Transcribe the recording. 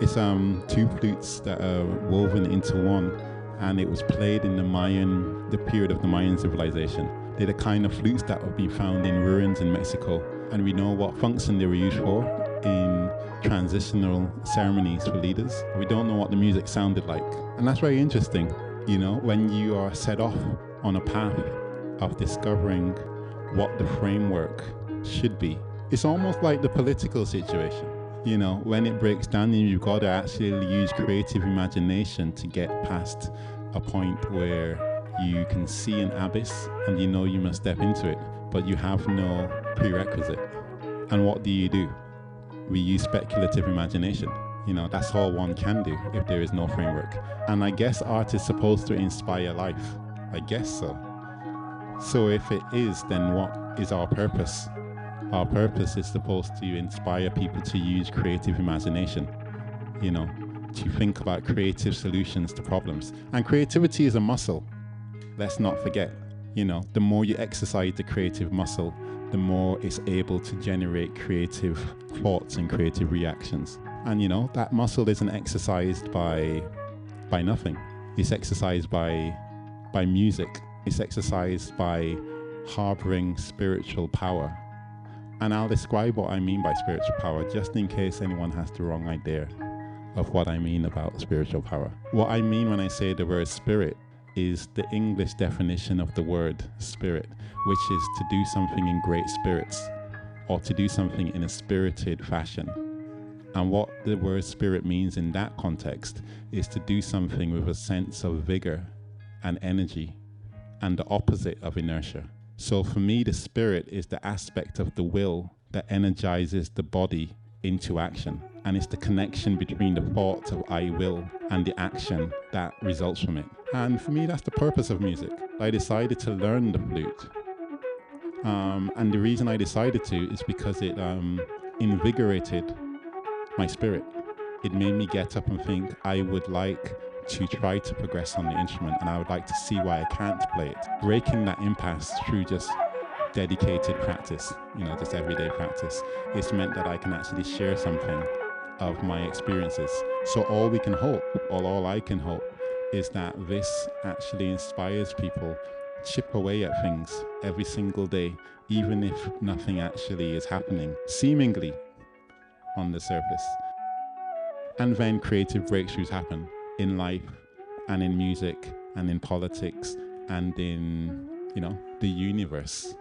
It's two flutes that are woven into one, and it was played in the period of the Mayan civilization. They're the kind of flutes that have been found in ruins in Mexico, and we know what function they were used for in transitional ceremonies for leaders. We don't know what the music sounded like, and that's very interesting. You know, when you are set off on a path of discovering what the framework should be, it's almost like the political situation. You know, when it breaks down, you've got to actually use creative imagination to get past a point where you can see an abyss and you know you must step into it, but you have no prerequisite. And what do? We use speculative imagination. You know, that's all one can do if there is no framework. And I guess art is supposed to inspire life. I guess so. So if it is, then what is our purpose? Our purpose is supposed to inspire people to use creative imagination, you know, to think about creative solutions to problems. And creativity is a muscle. Let's not forget, you know, the more you exercise the creative muscle, the more it's able to generate creative thoughts and creative reactions. And, you know, that muscle isn't exercised by nothing. It's exercised by music. It's exercised by harboring spiritual power. And I'll describe what I mean by spiritual power, just in case anyone has the wrong idea of what I mean about spiritual power. What I mean when I say the word spirit is the English definition of the word spirit, which is to do something in great spirits or to do something in a spirited fashion. And what the word spirit means in that context is to do something with a sense of vigor and energy and the opposite of inertia. So for me, the spirit is the aspect of the will that energizes the body into action. And it's the connection between the thought of I will and the action that results from it. And for me, that's the purpose of music. I decided to learn the flute. And the reason I decided to is because it invigorated my spirit. It made me get up and think I would like to try to progress on the instrument, and I would like to see why I can't play it. Breaking that impasse through just dedicated practice, you know, just everyday practice, it's meant that I can actually share something of my experiences. So all we can hope, or all I can hope, is that this actually inspires people to chip away at things every single day, even if nothing actually is happening, seemingly on the surface. And then creative breakthroughs happen in life and in music and in politics and in, you know, the universe.